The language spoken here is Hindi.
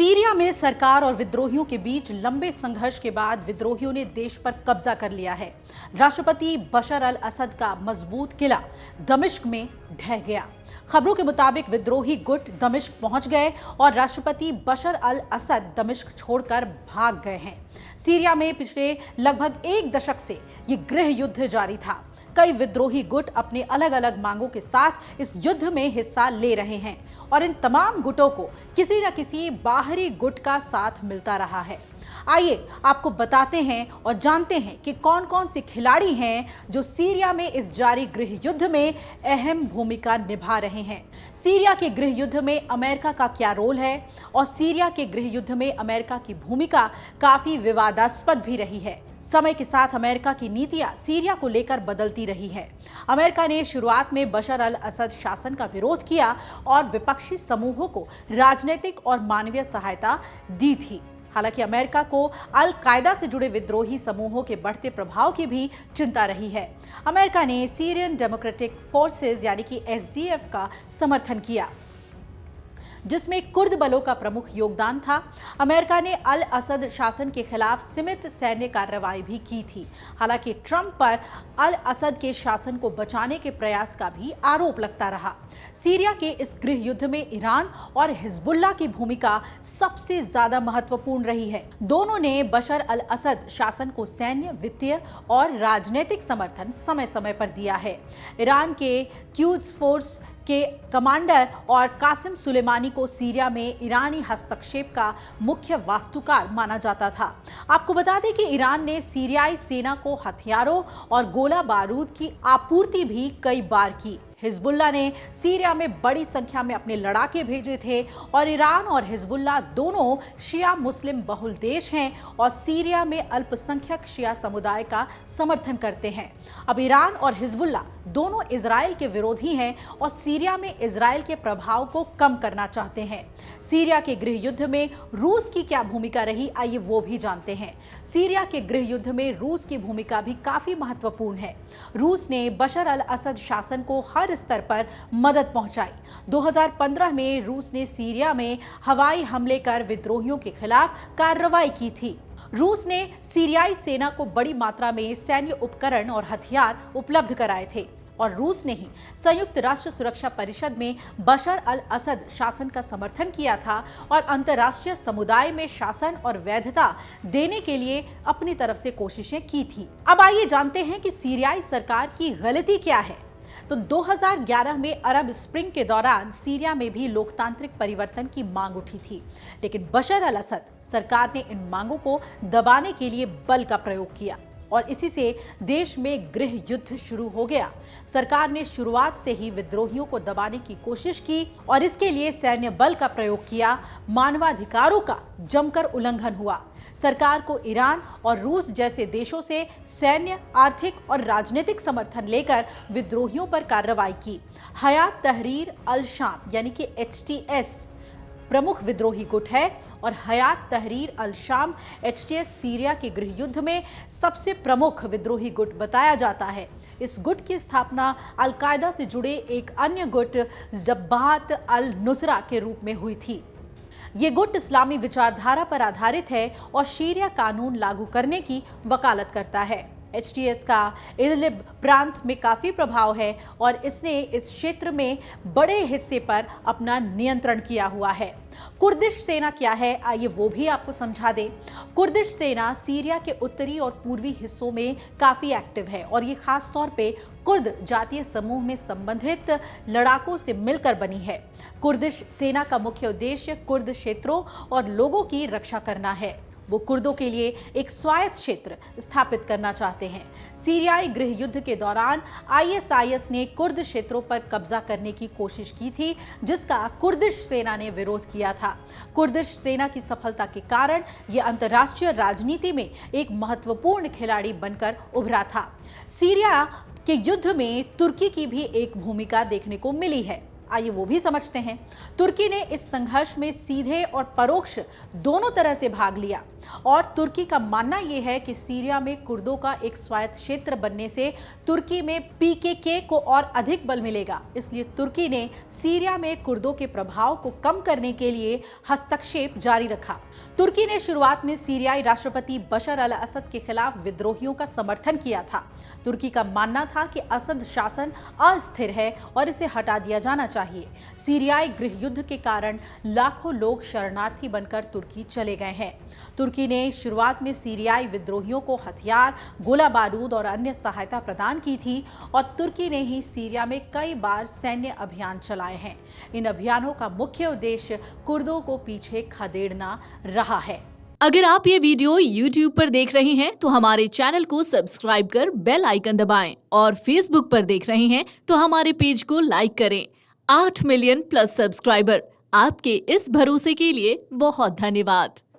सीरिया में सरकार और विद्रोहियों के बीच लंबे संघर्ष के बाद विद्रोहियों ने देश पर कब्जा कर लिया है। राष्ट्रपति बशर अल असद का मजबूत किला दमिश्क में ढह गया। खबरों के मुताबिक विद्रोही गुट दमिश्क पहुंच गए और राष्ट्रपति बशर अल असद दमिश्क छोड़कर भाग गए हैं। सीरिया में पिछले लगभग एक दशक से ये गृह युद्ध जारी था। कई विद्रोही गुट अपने अलग अलग मांगों के साथ इस युद्ध में हिस्सा ले रहे हैं और इन तमाम गुटों को किसी न किसी बाहरी गुट का साथ मिलता रहा है। आइए आपको बताते हैं और जानते हैं कि कौन कौन से खिलाड़ी हैं जो सीरिया में इस जारी गृह युद्ध में अहम भूमिका निभा रहे हैं। सीरिया के गृह युद्ध में अमेरिका का क्या रोल है और सीरिया के गृह युद्ध में अमेरिका की भूमिका काफी विवादास्पद भी रही है। समय के साथ अमेरिका की नीतियां सीरिया को लेकर बदलती रही है। अमेरिका ने शुरुआत में बशर अल असद शासन का विरोध किया और विपक्षी समूहों को राजनीतिक और मानवीय सहायता दी थी। हालांकि अमेरिका को अल कायदा से जुड़े विद्रोही समूहों के बढ़ते प्रभाव की भी चिंता रही है। अमेरिका ने सीरियन डेमोक्रेटिक फोर्सेस यानी कि एसडीएफ का समर्थन किया, जिसमें कुर्द बलों का प्रमुख योगदान था। अमेरिका ने अल असद शासन के खिलाफ सीमित सैन्य कार्रवाई भी की थी। हालांकि ट्रंप पर अल असद के शासन को बचाने के प्रयास का भी आरोप लगता रहा। सीरिया के इस गृह युद्ध में ईरान और हिजबुल्लाह की भूमिका सबसे ज्यादा महत्वपूर्ण रही है। दोनों ने बशर अल असद शासन को सैन्य, वित्तीय और राजनीतिक समर्थन समय समय पर दिया है। ईरान के क्यूद्स फोर्स के कमांडर और कासिम सुलेमानी को सीरिया में ईरानी हस्तक्षेप का मुख्य वास्तुकार माना जाता था। आपको बता दें कि ईरान ने सीरियाई सेना को हथियारों और गोला बारूद की आपूर्ति भी कई बार की। हिजबुल्लाह ने सीरिया में बड़ी संख्या में अपने लड़ाके भेजे थे और ईरान और हिजबुल्लाह दोनों शिया मुस्लिम बहुल देश हैं और सीरिया में अल्पसंख्यक शिया समुदाय का समर्थन करते हैं। अब ईरान और हिजबुल्लाह दोनों इजराइल के विरोधी हैं और सीरिया में इजराइल के प्रभाव को कम करना चाहते हैं। सीरिया के गृह युद्ध में रूस की क्या भूमिका रही, आइए वो भी जानते हैं। सीरिया के गृह युद्ध में रूस की भूमिका भी काफी महत्वपूर्ण है। रूस ने बशर अल असद शासन को हर स्तर पर मदद पहुंचाई। 2015 में रूस ने सीरिया में हवाई हमले कर विद्रोहियों के खिलाफ कार्रवाई की थी। रूस ने सीरियाई सेना को बड़ी मात्रा में सैन्य उपकरण और हथियार उपलब्ध कराए थे और रूस ने ही संयुक्त राष्ट्र सुरक्षा परिषद में बशर अल असद शासन का समर्थन किया था और अंतर्राष्ट्रीय समुदाय में शासन और वैधता देने के लिए अपनी तरफ से कोशिशें की थी। अब आइए जानते हैं कि सीरियाई सरकार की गलती क्या है। तो 2011 में अरब स्प्रिंग के दौरान सीरिया में भी लोकतांत्रिक परिवर्तन की मांग उठी थी, लेकिन बशर अल असद सरकार ने इन मांगों को दबाने के लिए बल का प्रयोग किया और इसी से देश में गृह युद्ध शुरू हो गया। सरकार ने शुरुआत से ही विद्रोहियों को दबाने की कोशिश की और इसके लिए सैन्य बल का प्रयोग किया। मानवाधिकारों का जमकर उल्लंघन हुआ। सरकार को ईरान और रूस जैसे देशों से सैन्य, आर्थिक और राजनीतिक समर्थन लेकर विद्रोहियों पर कार्रवाई की। हयात तहरीर अल शाम यानी कि HTS प्रमुख विद्रोही गुट है और हयात तहरीर अल शाम HTS सीरिया के गृह युद्ध में सबसे प्रमुख विद्रोही गुट बताया जाता है। इस गुट की स्थापना अल कायदा से जुड़े एक अन्य गुट जब्बात अल नुसरा के रूप में हुई थी। ये गुट इस्लामी विचारधारा पर आधारित है और शरिया कानून लागू करने की वकालत करता है। HTS का इदलिब प्रांत में काफी प्रभाव है और इसने इस क्षेत्र में बड़े हिस्से पर अपना नियंत्रण किया हुआ है। कुर्दिश सेना क्या है, आइए वो भी आपको समझा दें। कुर्दिश सेना सीरिया के उत्तरी और पूर्वी हिस्सों में काफी एक्टिव है और ये खास तौर पे कुर्द जातीय समूह में संबंधित लड़ाकों से मिलकर बनी है। कुर्दिश सेना का मुख्य उद्देश्य कुर्द क्षेत्रों और लोगों की रक्षा करना है। वो कुर्दों के लिए एक स्वायत्त क्षेत्र स्थापित करना चाहते हैं। सीरियाई गृह युद्ध के दौरान ISIS ने कुर्द क्षेत्रों पर कब्जा करने की कोशिश की थी, जिसका कुर्दिश सेना ने विरोध किया था। कुर्दिश सेना की सफलता के कारण ये अंतर्राष्ट्रीय राजनीति में एक महत्वपूर्ण खिलाड़ी बनकर उभरा था। सीरिया के युद्ध में तुर्की की भी एक भूमिका देखने को मिली है। आइए वो भी समझते हैं। तुर्की ने इस संघर्ष में सीधे और परोक्ष दोनों तरह से भाग लिया और तुर्की का मानना यह है कि सीरिया में कुर्दों का एक स्वायत्त क्षेत्र बनने से तुर्की में पीकेके को और अधिक बल मिलेगा। इसलिए तुर्की ने सीरिया में कुर्दों के प्रभाव को कम करने के लिए हस्तक्षेप जारी रखा। तुर्की ने शुरुआत में सीरियाई राष्ट्रपति बशर अल असद के खिलाफ विद्रोहियों का समर्थन किया था। तुर्की का मानना था कि असद शासन अस्थिर है और इसे हटा दिया जाना चाहिए। सीरियाई गृह युद्ध के कारण लाखों लोग शरणार्थी बनकर तुर्की चले गए हैं। तुर्की ने शुरुआत में सीरियाई विद्रोहियों को हथियार, गोला बारूद और अन्य सहायता प्रदान की थी और तुर्की ने ही सीरिया में कई बार सैन्य अभियान चलाए हैं। इन अभियानों का मुख्य उद्देश्य कुर्दों को पीछे खदेड़ना रहा है। अगर आप ये वीडियो YouTube पर देख रहे हैं तो हमारे चैनल को सब्सक्राइब कर बेल आइकन दबाएं और Facebook पर देख रहे हैं तो हमारे पेज को लाइक करें। 8 मिलियन प्लस सब्सक्राइबर, आपके इस भरोसे के लिए बहुत धन्यवाद।